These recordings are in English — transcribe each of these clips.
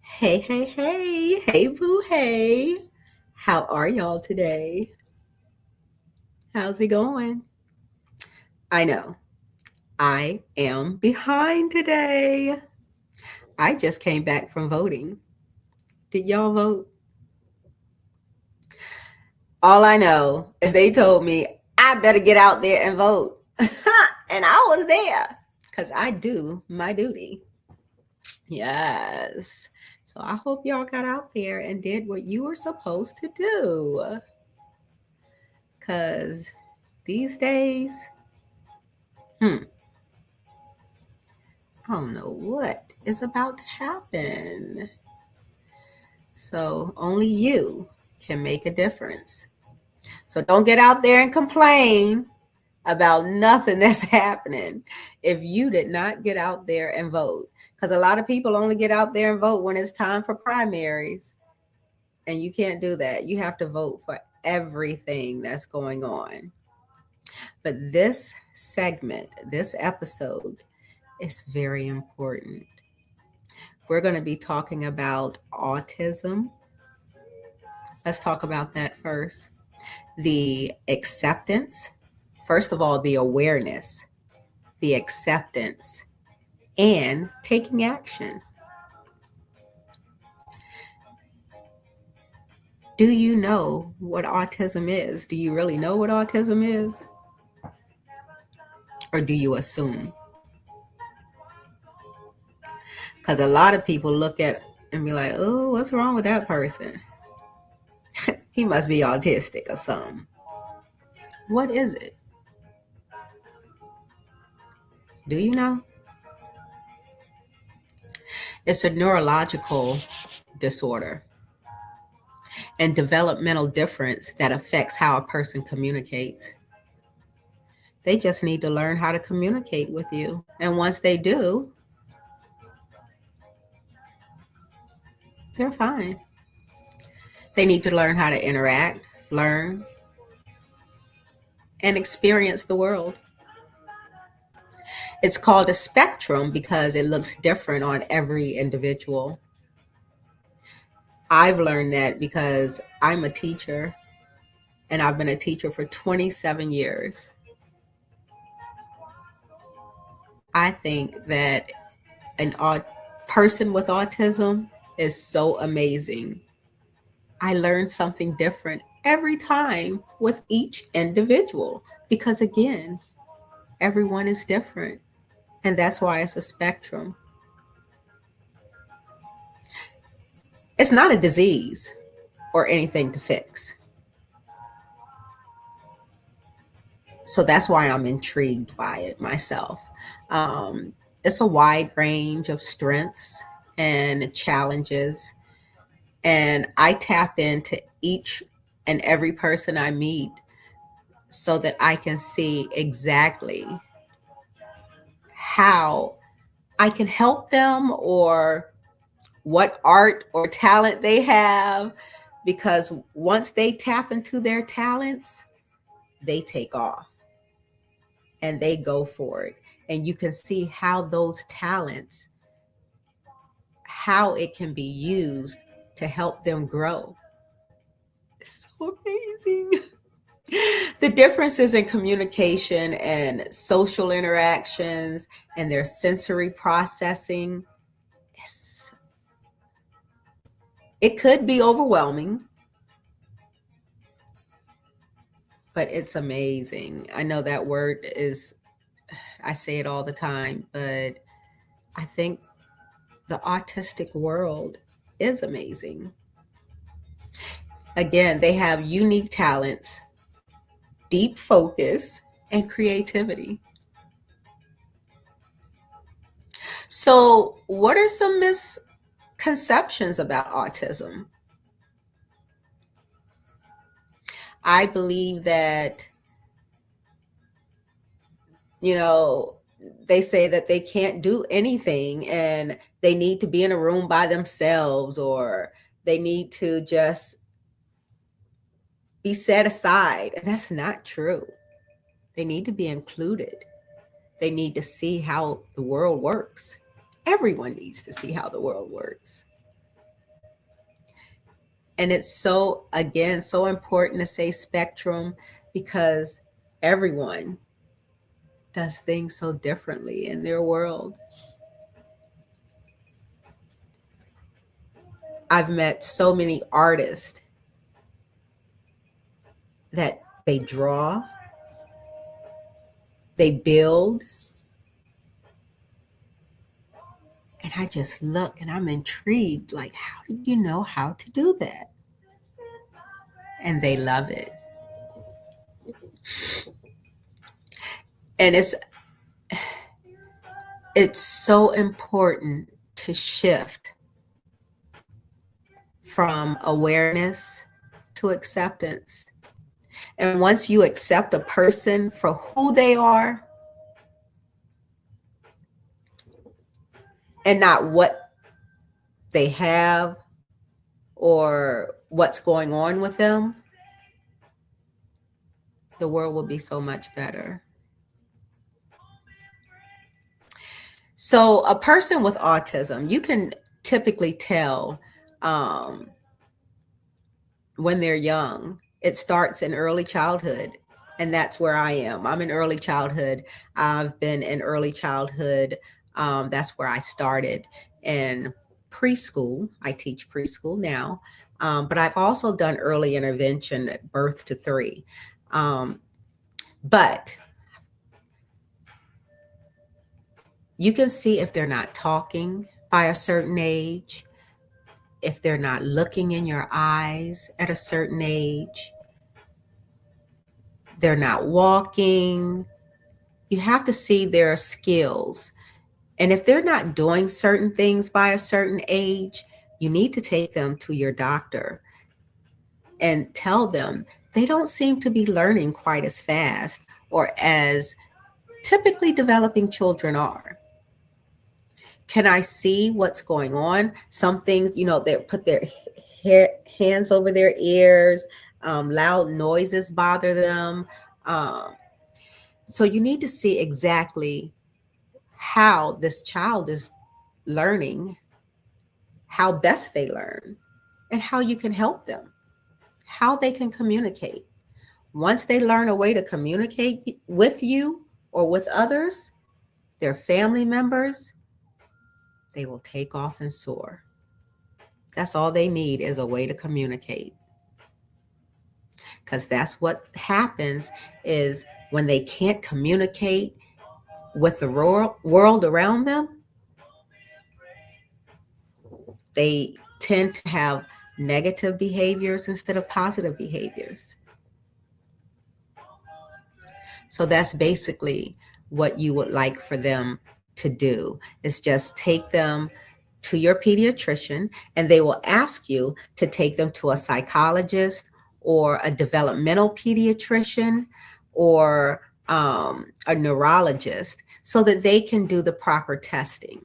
Hey, hey, hey, hey, boo, hey. How are y'all today? How's it going? I know I am behind today. I just came back from voting. Did y'all vote? All I know is they told me I better get out there and vote. And I was there because I do my duty. Yes. So I hope y'all got out there and did what you were supposed to do. Because these days, I don't know what is about to happen. So only you can make a difference. So don't get out there and complain about nothing that's happening if you did not get out there and vote. Because a lot of people only get out there and vote when it's time for primaries. And you can't do that. You have to vote for everything that's going on. But this segment, this episode, is very important. We're going to be talking about autism. Let's talk about that first. The acceptance, first of all, the awareness, the acceptance, and taking action. Do you know what autism is? Do you really know what autism is? Or do you assume? Because a lot of people look at and be like, oh, what's wrong with that person? He must be autistic or something. What is it? Do you know? It's a neurological disorder and developmental difference that affects how a person communicates. They just need to learn how to communicate with you. And once they do, they're fine. They need to learn how to interact, learn, and experience the world. It's called a spectrum because it looks different on every individual. I've learned that because I'm a teacher and I've been a teacher for 27 years. I think that a person with autism is so amazing. I learn something different every time with each individual because, again, everyone is different. And that's why it's a spectrum. It's not a disease or anything to fix. So that's why I'm intrigued by it myself. It's a wide range of strengths and challenges. And I tap into each and every person I meet so that I can see exactly how I can help them or what art or talent they have. Because once they tap into their talents, they take off and they go for it. And you can see how those talents, how it can be used to help them grow. It's so amazing. The differences in communication and social interactions and their sensory processing, it could be overwhelming, but it's amazing. I know that word is, I say it all the time, but I think the autistic world is amazing. Again, they have unique talents, deep focus, and creativity. So, what are some misconceptions about autism? I believe that, you know, they say that they can't do anything and they need to be in a room by themselves, or they need to just be set aside. And that's not true. They need to be included. They need to see how the world works. Everyone needs to see how the world works. And it's so, again, so important to say spectrum, because everyone does things so differently in their world. I've met so many artists that they draw, they build, and I just look and I'm intrigued, like, how did you know how to do that? And they love it. And it's so important to shift from awareness to acceptance. And once you accept a person for who they are and not what they have or what's going on with them, the world will be so much better. So, a person with autism, you can typically tell um, when they're young. It starts in early childhood, and that's where I am. I'm in early childhood. I've been in early childhood. That's where I started in preschool. I teach preschool now, but I've also done early intervention at birth to 3. But you can see if they're not talking by a certain age, if they're not looking in your eyes at a certain age, they're not walking. You have to see their skills. And if they're not doing certain things by a certain age, you need to take them to your doctor and tell them they don't seem to be learning quite as fast or as typically developing children are. Can I see what's going on? Some things, they put their hands over their ears, loud noises bother them. Um, so you need to see exactly how this child is learning, how best they learn, and how you can help them, how they can communicate. Once they learn a way to communicate with you or with others, their family members, they will take off and soar. That's all they need, is a way to communicate. Because that's what happens, is when they can't communicate with the world around them, they tend to have negative behaviors instead of positive behaviors. So that's basically what you would like for them to do, is just take them to your pediatrician, and they will ask you to take them to a psychologist or a developmental pediatrician or a neurologist, so that they can do the proper testing.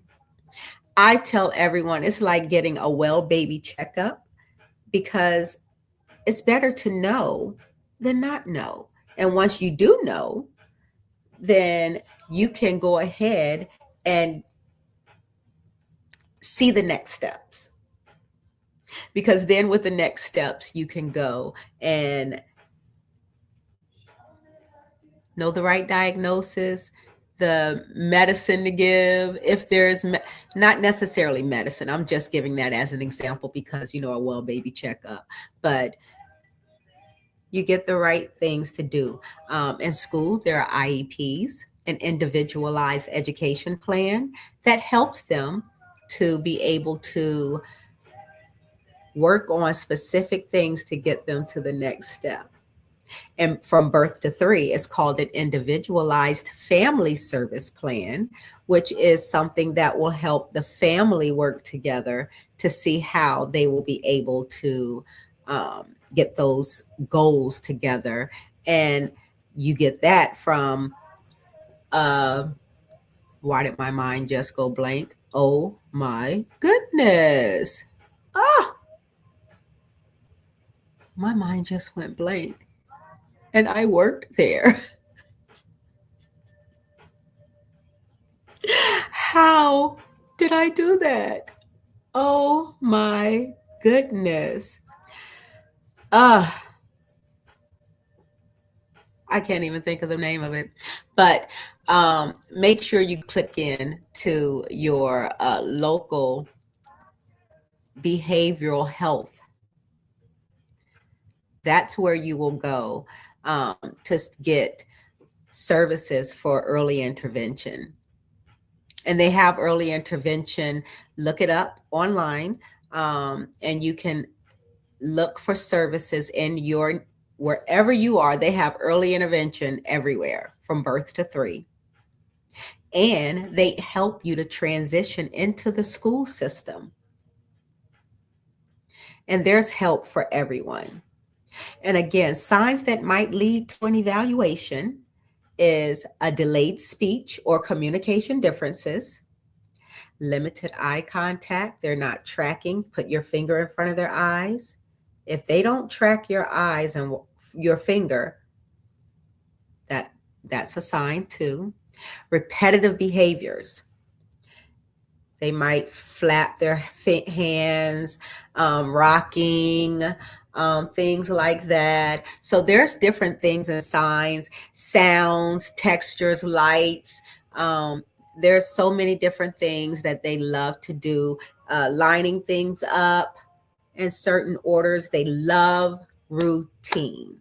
I tell everyone it's like getting a well baby checkup, because it's better to know than not know. And once you do know, then you can go ahead and see the next steps. Because then with the next steps, you can go and know the right diagnosis, the medicine to give. If there's not necessarily medicine, I'm just giving that as an example because, a well baby checkup, but you get the right things to do. In school, there are IEPs, an individualized education plan, that helps them to be able to work on specific things to get them to the next step. And from birth to 3 is called an individualized family service plan, which is something that will help the family work together to see how they will be able to get those goals together. And you get that from, uh, why did my mind just go blank? Oh my goodness. Ah, my mind just went blank. And I worked there. How did I do that? Oh my goodness. Uh, I can't even think of the name of it. But make sure you click in to your local behavioral health. That's where you will go to get services for early intervention. And they have early intervention. Look it up online, and you can look for services in your wherever you are. They have early intervention everywhere from birth to 3, and they help you to transition into the school system. And there's help for everyone. And again, signs that might lead to an evaluation is a delayed speech or communication differences, limited eye contact. They're not tracking. Put your finger in front of their eyes. If they don't track your eyes and your finger, that's a sign too. Repetitive behaviors. They might flap their hands, rocking, things like that. So there's different things and signs, sounds, textures, lights. There's so many different things that they love to do, lining things up in certain orders. They love routine.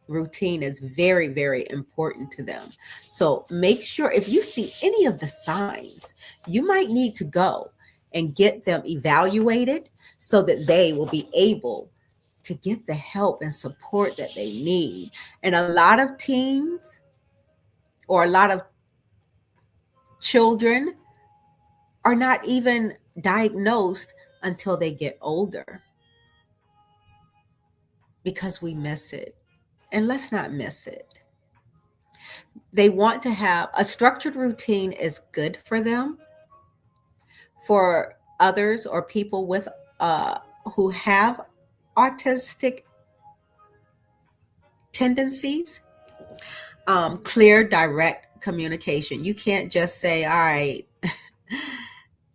Routine is very, very important to them. So make sure if you see any of the signs, you might need to go and get them evaluated so that they will be able to get the help and support that they need. And a lot of teens or a lot of children are not even diagnosed until they get older because we miss it. And let's not miss it. They want to have a structured routine is good for them. For others or people with who have autistic tendencies, clear, direct communication. You can't just say, all right,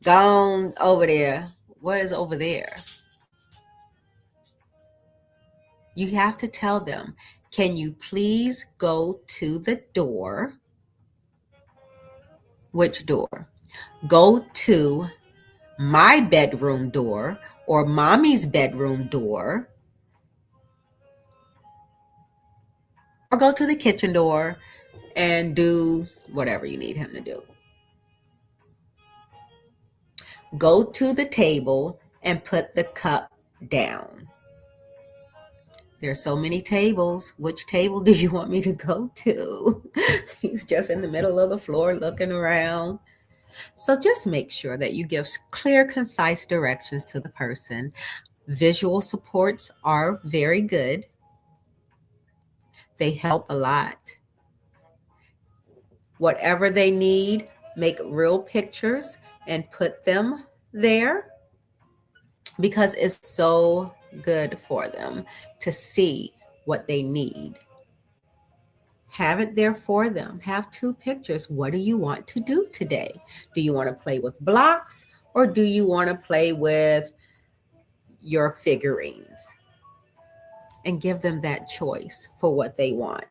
go on over there. What is over there? You have to tell them, can you please go to the door? Which door? Go to my bedroom door or mommy's bedroom door, or go to the kitchen door and do whatever you need him to do. Go to the table and put the cup down. There's so many tables. Which table do you want me to go to? He's just in the middle of the floor looking around. So just make sure that you give clear, concise directions to the person. Visual supports are very good. They help a lot. Whatever they need, make real pictures and put them there because it's so good for them to see what they need. Have it there for them. Have 2 pictures. What do you want to do today? Do you want to play with blocks or do you want to play with your figurines? And give them that choice for what they want.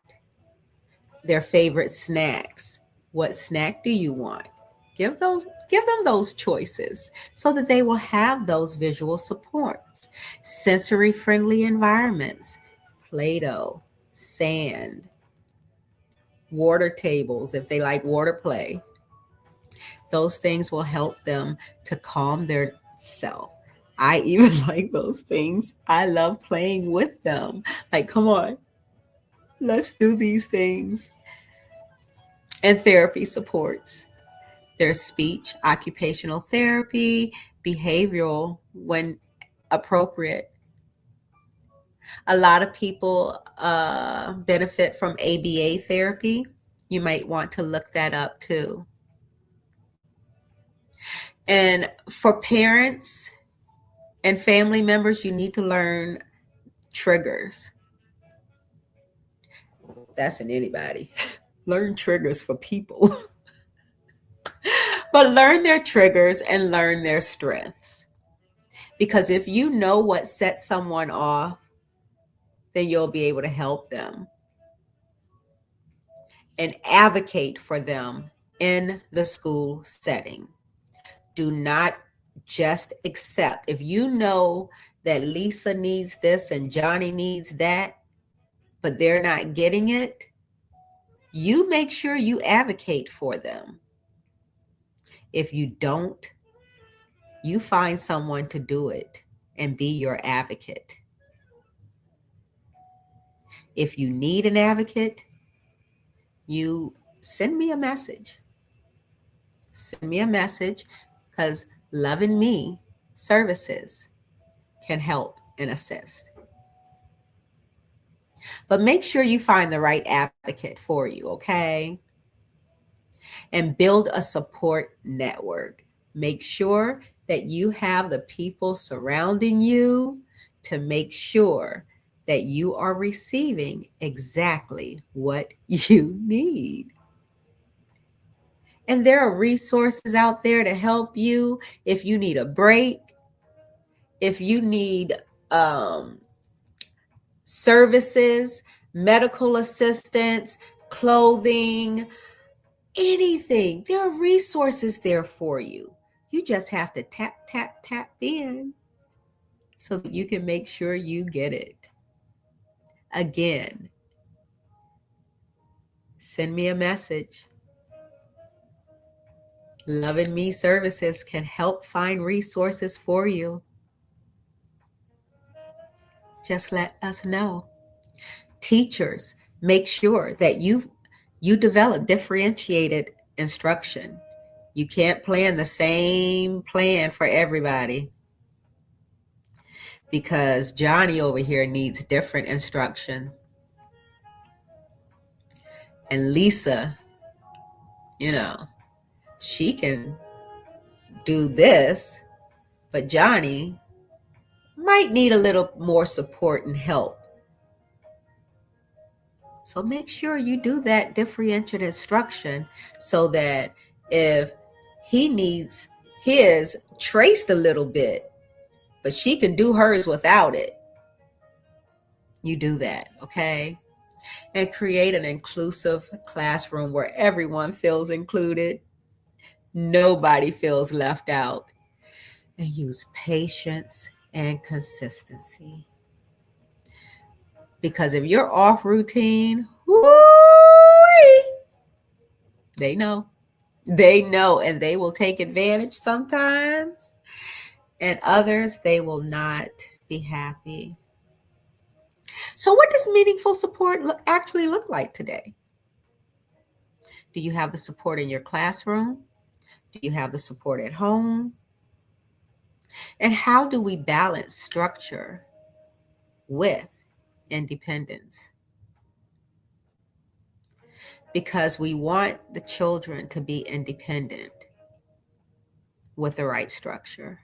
Their favorite snacks. What snack do you want? Give them those choices so that they will have those visual supports. Sensory friendly environments. Play-Doh, sand, water tables if they like water play. Those things will help them to calm their self. I even like those things. I love playing with them. Like, come on. Let's do these things. And therapy supports. There's speech, occupational therapy, behavioral when appropriate. A lot of people benefit from ABA therapy. You might want to look that up too. And for parents and family members, you need to learn triggers. That's in anybody. Learn triggers for people. But learn their triggers and learn their strengths. Because if you know what sets someone off, then you'll be able to help them and advocate for them in the school setting. Do not just accept. If you know that Lisa needs this and Johnny needs that, but they're not getting it, you make sure you advocate for them. If you don't, you find someone to do it and be your advocate. If you need an advocate, you send me a message. Send me a message because Loving Me services can help and assist. But make sure you find the right advocate for you, okay? And build a support network. Make sure that you have the people surrounding you to make sure that you are receiving exactly what you need. And there are resources out there to help you if you need a break, if you need services, medical assistance, clothing, anything. There are resources there for you. You just have to tap, tap, tap in so that you can make sure you get it. Again, send me a message. Loving Me Services can help find resources for you. Just let us know. Teachers, make sure that you develop differentiated instruction. You can't plan the same plan for everybody because Johnny over here needs different instruction. And Lisa, she can do this, but Johnny might need a little more support and help. So make sure you do that differentiated instruction so that if he needs his traced a little bit, but she can do hers without it, you do that, okay? And create an inclusive classroom where everyone feels included. Nobody feels left out. And use patience and consistency. Because if you're off routine, they know. They know, and they will take advantage sometimes. And others, they will not be happy. So what does meaningful support actually look like today? Do you have the support in your classroom? Do you have the support at home? And how do we balance structure with independence? Because we want the children to be independent with the right structure.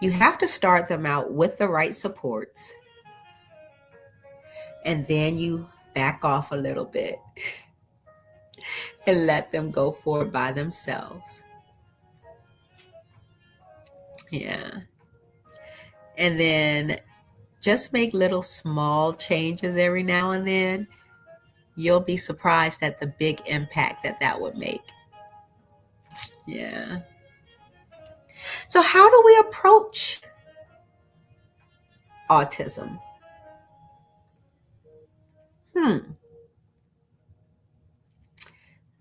You have to start them out with the right supports, and then you back off a little bit and let them go forward by themselves. Yeah. And then just make little small changes every now and then. You'll be surprised at the big impact that would make. Yeah. So how do we approach autism?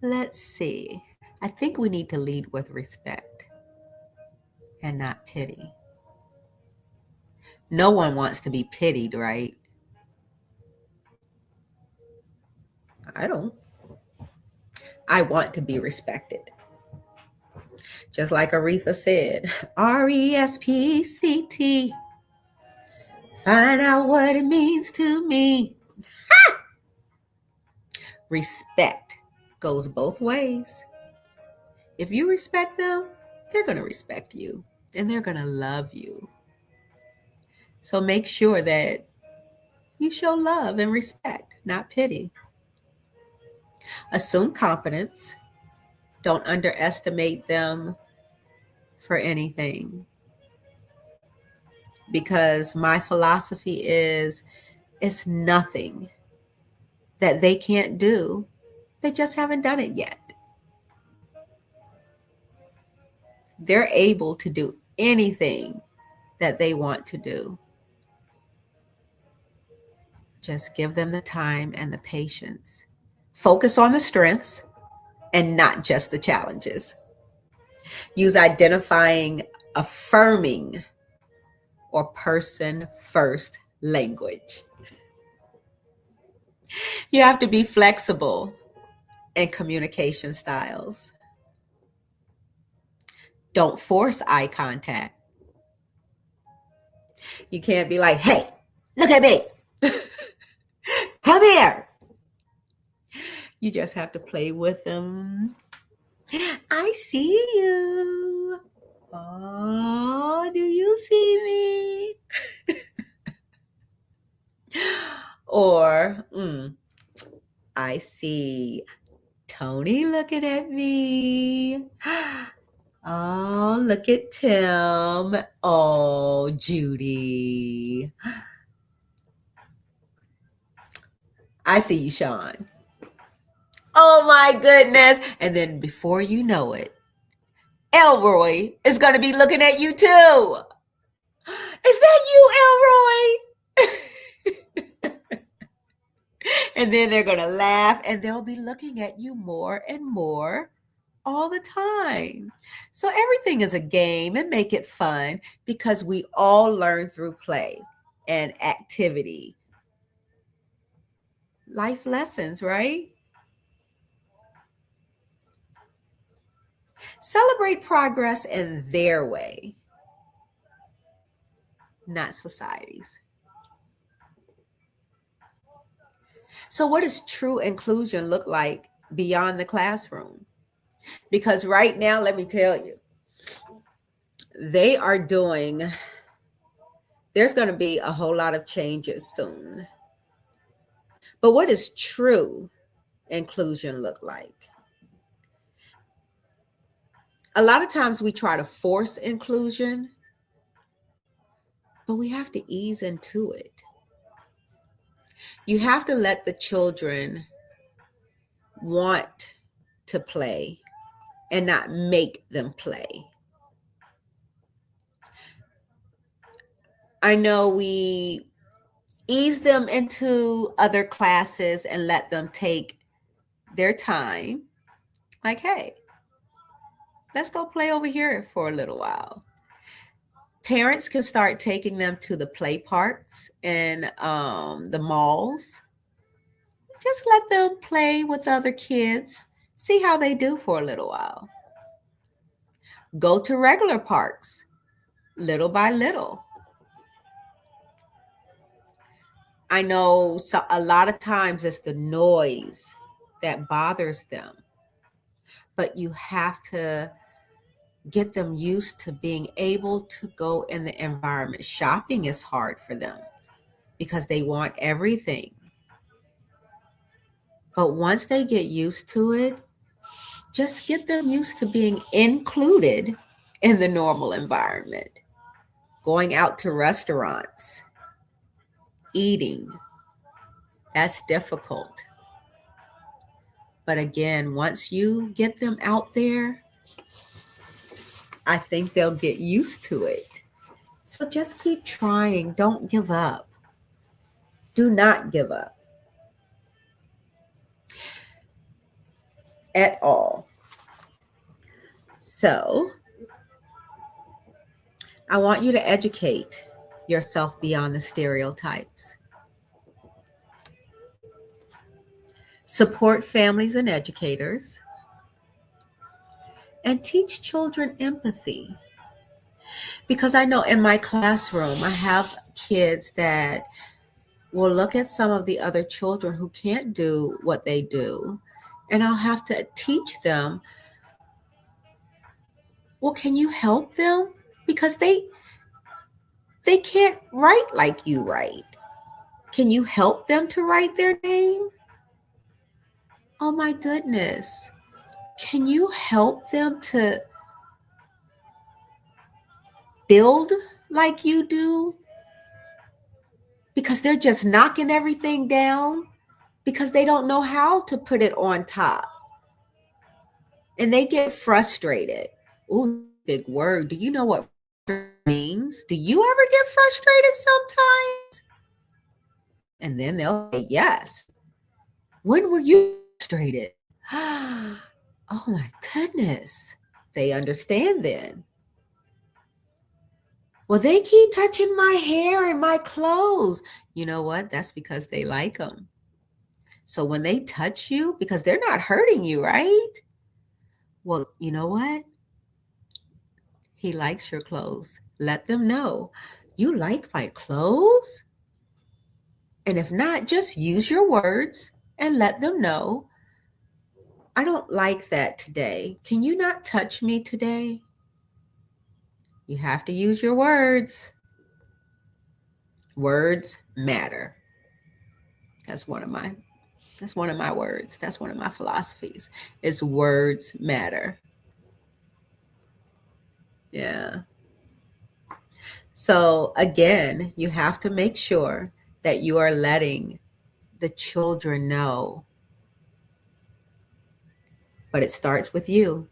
Let's see. I think we need to lead with respect and not pity. No one wants to be pitied, right? I don't. I want to be respected. Just like Aretha said, RESPCT. Find out what it means to me. Respect goes both ways. If you respect them, they're going to respect you and they're going to love you. So make sure that you show love and respect, not pity. Assume competence. Don't underestimate them for anything. Because my philosophy is it's nothing that they can't do. They just haven't done it yet. They're able to do anything that they want to do. Just give them the time and the patience. Focus on the strengths and not just the challenges. Use identifying, affirming, or person first language. You have to be flexible in communication styles. Don't force eye contact. You can't be like, hey, look at me. Come here. You just have to play with them. I see you. Oh, do you see me? Or, I see Tony looking at me. Oh, look at Tim. Oh, Judy. I see you, Sean. Oh my goodness. And then before you know it, Elroy is going to be looking at you too. Is that you, Elroy? And then they're going to laugh and they'll be looking at you more and more all the time. So everything is a game and make it fun because we all learn through play and activity. Life lessons, right? Celebrate progress in their way, not society's. So what does true inclusion look like beyond the classroom? Because right now, let me tell you, there's going to be a whole lot of changes soon. But what does true inclusion look like? A lot of times we try to force inclusion, but we have to ease into it. You have to let the children want to play and not make them play. I know we ease them into other classes and let them take their time. Like, hey, let's go play over here for a little while. Parents can start taking them to the play parks and the malls. Just let them play with other kids, see how they do for a little while. Go to regular parks, little by little. I know a lot of times it's the noise that bothers them, but you have to get them used to being able to go in the environment. Shopping is hard for them because they want everything. But once they get used to it, just get them used to being included in the normal environment. Going out to restaurants, eating, that's difficult. But again, once you get them out there, I think they'll get used to it. So just keep trying. Don't give up. Do not give up at all. So I want you to educate yourself beyond the stereotypes. support families and educators, and teach children empathy. Because I know in my classroom, I have kids that will look at some of the other children who can't do what they do, and I'll have to teach them, well, can you help them? Because they can't write like you write. Can you help them to write their name? Oh my goodness. Can you help them to build like you do? Because they're just knocking everything down because they don't know how to put it on top. And they get frustrated. Ooh, big word. Do you know what means? Do you ever get frustrated sometimes? And then they'll say, yes. When were you frustrated? Oh my goodness. They understand then. Well, they keep touching my hair and my clothes. You know what? That's because they like them. So when they touch you, because they're not hurting you, right? Well, you know what? He likes your clothes. Let them know. You like my clothes? And if not, just use your words and let them know. I don't like that today. Can you not touch me today? You have to use your words. Words matter. That's one of my words. That's one of my philosophies. Is words matter. Yeah. So again, you have to make sure that you are letting the children know. But it starts with you.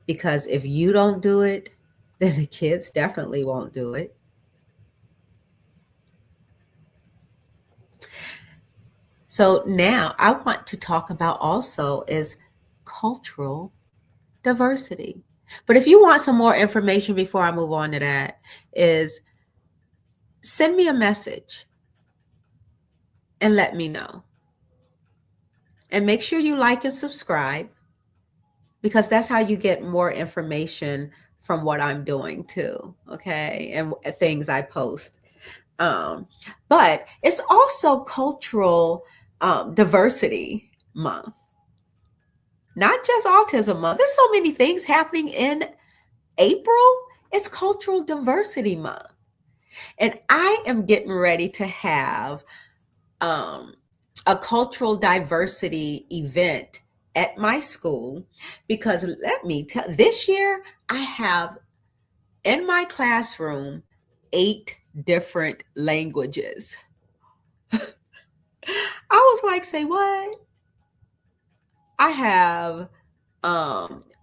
Because if you don't do it, then the kids definitely won't do it. So now I want to talk about also is cultural diversity. But if you want some more information before I move on to that, is send me a message and let me know. And make sure you like and subscribe because that's how you get more information from what I'm doing too, okay? And things I post. But it's also cultural diversity month. Not just autism month. There's so many things happening in April. It's cultural diversity month. And I am getting ready to have a cultural diversity event at my school because let me tell this year I have in my classroom 8 different languages. I was like, say what? I have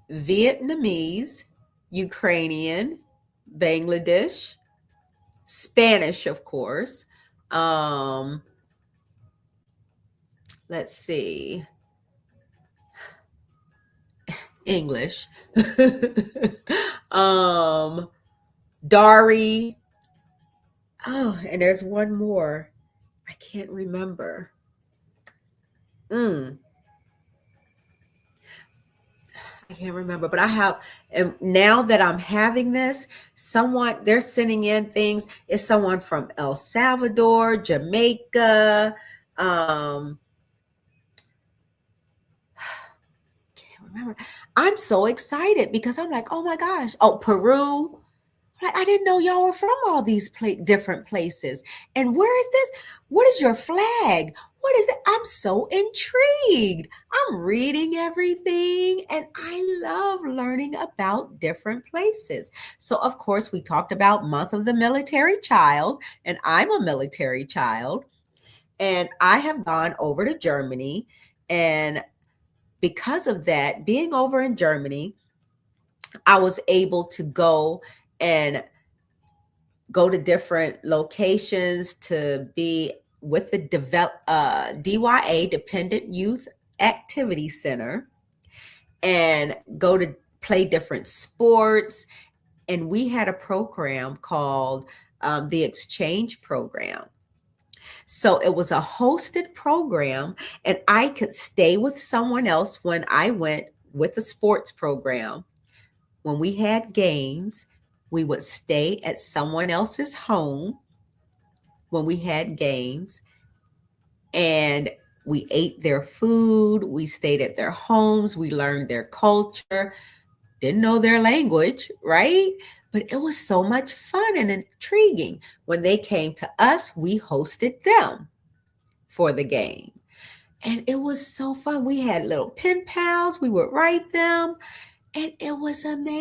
Vietnamese, Ukrainian, Bangladesh, Spanish, of course. Let's see. English. Dari. Oh, and there's one more. I can't remember. I can't remember, but I have, and now that I'm having this, someone, they're sending in things. It's someone from El Salvador, Jamaica. Can't remember. I'm so excited because I'm like, oh my gosh. Oh, Peru. I didn't know y'all were from all these different places. And where is this? What is your flag? What is it? I'm so intrigued. I'm reading everything and I love learning about different places. So, of course, we talked about Month of the Military Child, and I'm a military child. And I have gone over to Germany. And because of that, being over in Germany, I was able to and go to different locations to be with the DYA, Dependent Youth Activity Center, and go to play different sports. And we had a program called the Exchange Program. So it was a hosted program, and I could stay with someone else when I went with the sports program. When we had games, we would stay at someone else's home when we had games, and we ate their food, we stayed at their homes, we learned their culture, didn't know their language, right? But it was so much fun and intriguing. When they came to us, we hosted them for the game. And it was so fun. We had little pen pals, we would write them, and it was amazing.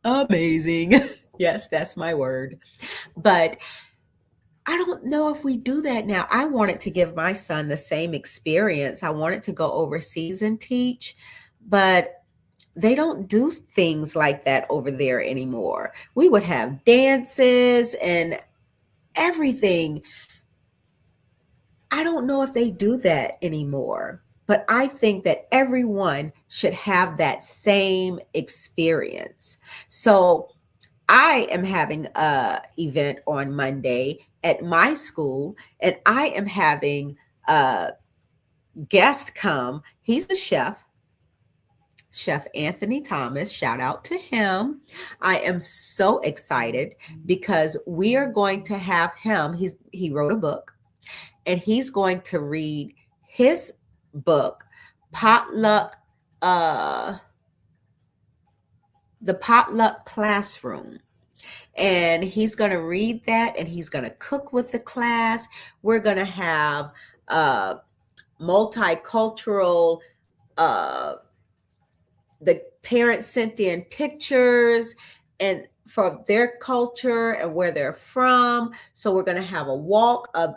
Amazing. Yes, that's my word. But I don't know if we do that now. I wanted to give my son the same experience. I wanted to go overseas and teach, but they don't do things like that over there anymore. We would have dances and everything. I don't know if they do that anymore, but I think that everyone should have that same experience. So I am having a event on Monday at my school, and I am having a guest come. He's a chef, Chef Anthony Thomas. Shout out to him. I am so excited because we are going to have him. He wrote a book, and he's going to read his book, Potluck, uh, the Potluck Classroom. And he's going to read that, and he's going to cook with the class. We're going to have multicultural, uh, the parents sent in pictures and from their culture and where they're from. So we're going to have a walk of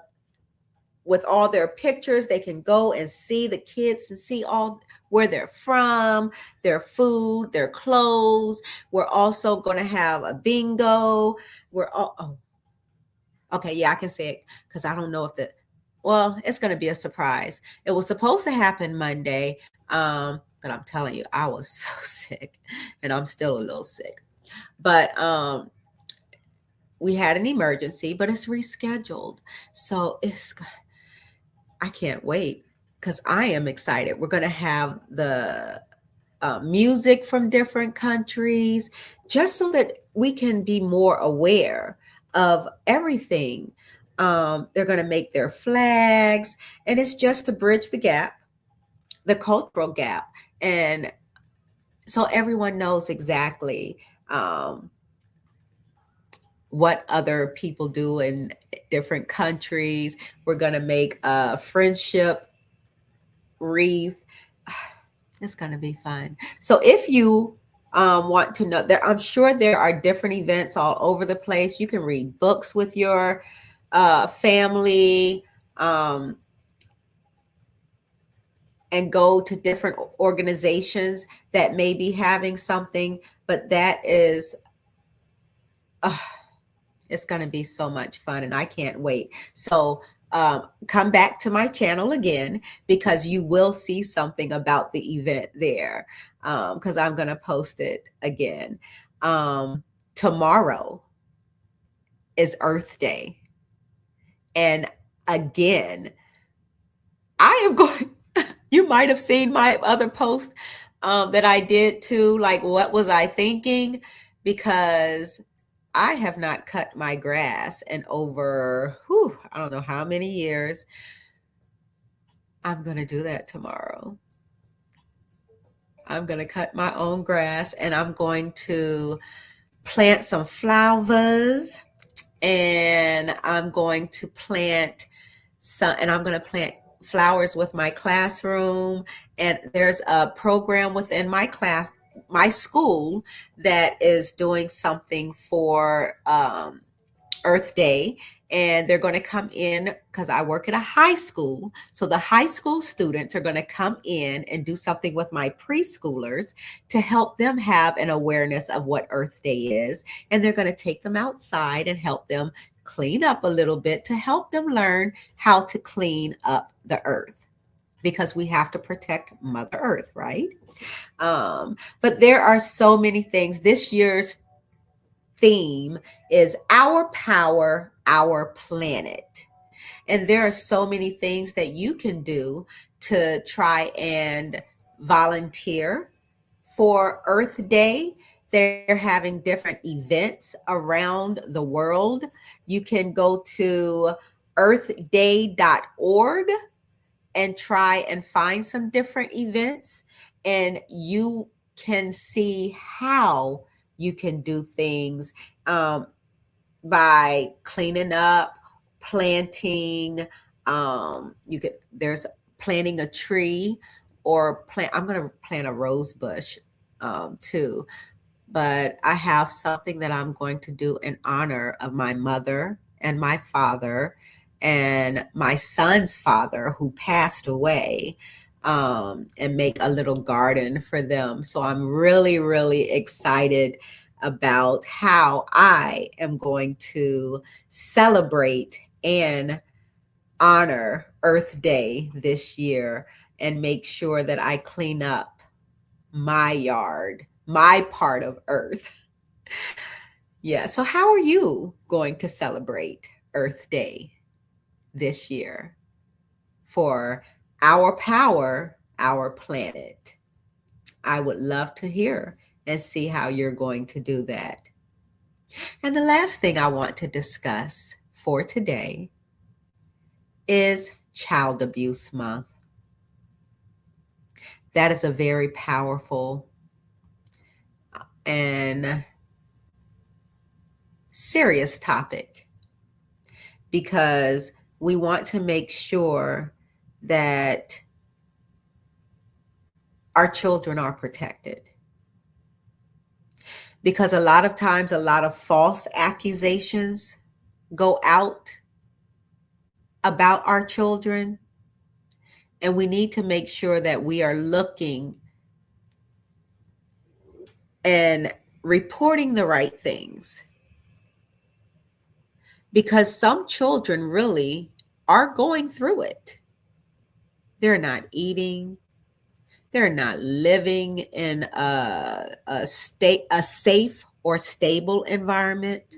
with all their pictures. They can go and see the kids and see all where they're from, their food, their clothes. We're also going to have a bingo. We're all, oh, okay, yeah, I can say it because I don't know if well, it's going to be a surprise. It was supposed to happen Monday, but I'm telling you, I was so sick, and I'm still a little sick. But we had an emergency, but it's rescheduled. So I can't wait because I am excited. We're going to have the music from different countries just so that we can be more aware of everything. They're going to make their flags, and it's just to bridge the gap, the cultural gap. And so everyone knows exactly what other people do in different countries. We're going to make a friendship wreath. It's going to be fun. So if you want to know, I'm sure there are different events all over the place. You can read books with your family, and go to different organizations that may be having something. But that is, uh, it's going to be so much fun, and I can't wait. So come back to my channel again because you will see something about the event there because I'm going to post it again. Tomorrow is Earth Day. And again, I am going, you might have seen my other post that I did too. Like, what was I thinking? Because I have not cut my grass in over, I don't know how many years. I'm going to do that tomorrow. I'm going to cut my own grass, and I'm going to plant some flowers, and I'm going to plant flowers with my classroom. And there's a program within my school that is doing something for Earth Day, and they're going to come in because I work at a high school. So the high school students are going to come in and do something with my preschoolers to help them have an awareness of what Earth Day is. And they're going to take them outside and help them clean up a little bit to help them learn how to clean up the earth, because we have to protect Mother Earth, right? But there are so many things. This year's theme is Our Power, Our Planet. And there are so many things that you can do to try and volunteer for Earth Day. They're having different events around the world. You can go to earthday.org and try and find some different events, and you can see how you can do things um, by cleaning up, planting. You could there's planting a tree or plant. I'm going to plant a rose bush too, but I have something that I'm going to do in honor of my mother and my father and my son's father who passed away, and make a little garden for them. So I'm really, really excited about how I am going to celebrate and honor Earth Day this year and make sure that I clean up my yard, my part of Earth. Yeah. So, how are you going to celebrate Earth Day this year for Our Power, Our Planet? I would love to hear and see how you're going to do that. And the last thing I want to discuss for today is Child Abuse Month. That is a very powerful and serious topic because we want to make sure that our children are protected. Because a lot of times, a lot of false accusations go out about our children, and we need to make sure that we are looking and reporting the right things. Because some children really are going through it. They're not eating, they're not living in a safe or stable environment.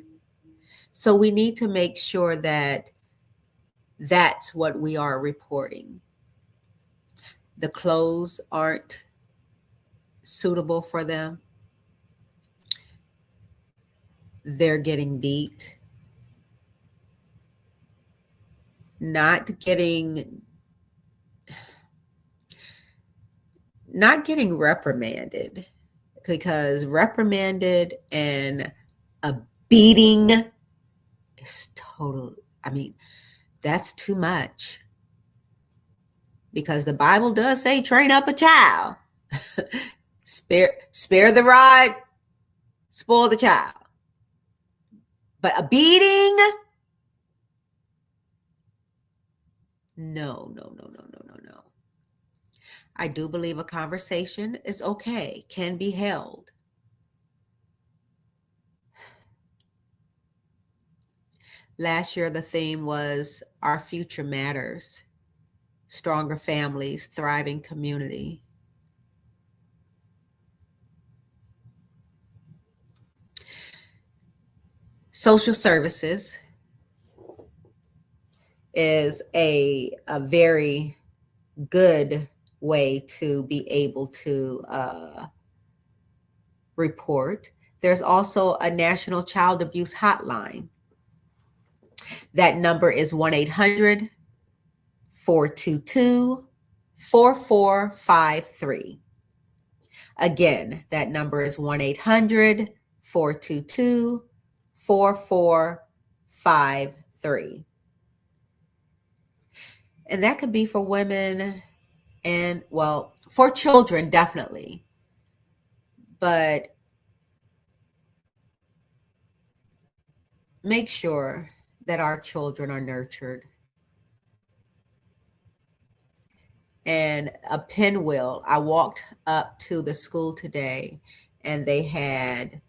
So we need to make sure that that's what we are reporting. The clothes aren't suitable for them. They're getting beat, not getting reprimanded, because reprimanded and a beating is total. I mean, that's too much, because the Bible does say train up a child. spare the rod, spoil the child. But a beating? No, no, no, no, no, no, no. I do believe a conversation is okay, can be held. Last year, the theme was Our Future Matters, Stronger Families, Thriving Community. Social services is a very good way to be able to report. There's also a National Child Abuse Hotline. That number is 1-800 422 4453. Again, that number is 1-800 422 4453. And that could be for women and, well, for children, definitely. But make sure that our children are nurtured. And a pinwheel. I walked up to the school today and they had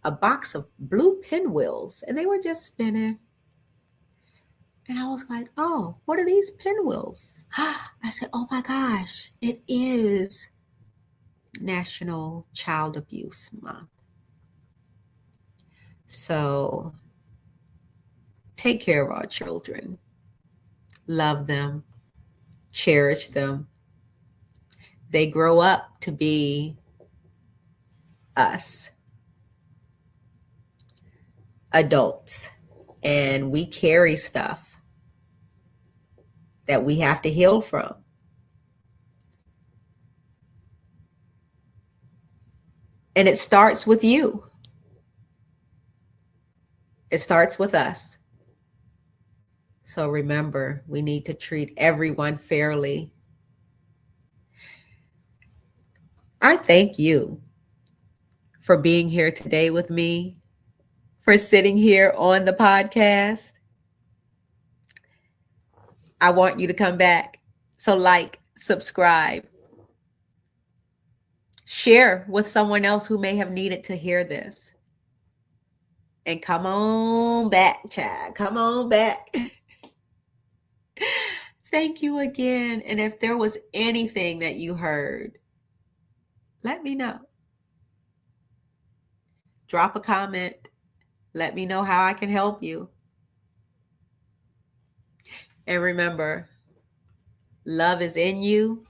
a box of blue pinwheels and they were just spinning. And I was like, oh, what are these pinwheels? I said, oh my gosh, it is National Child Abuse Month. So take care of our children, love them, cherish them. They grow up to be us, adults, and we carry stuff that we have to heal from. And it starts with you. It starts with us. So remember, we need to treat everyone fairly. I thank you for being here today with me, for sitting here on the podcast. I want you to come back. So like, subscribe, share with someone else who may have needed to hear this. And come on back, child. Come on back. Thank you again. And if there was anything that you heard, let me know. Drop a comment. Let me know how I can help you. And remember, love is in you.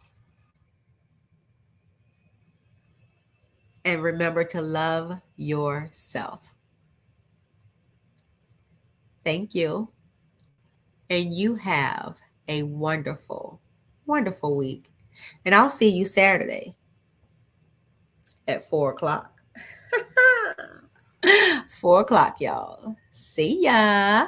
And remember to love yourself. Thank you. And you have a wonderful, wonderful week. And I'll see you Saturday at 4 o'clock. 4 o'clock, y'all. See ya.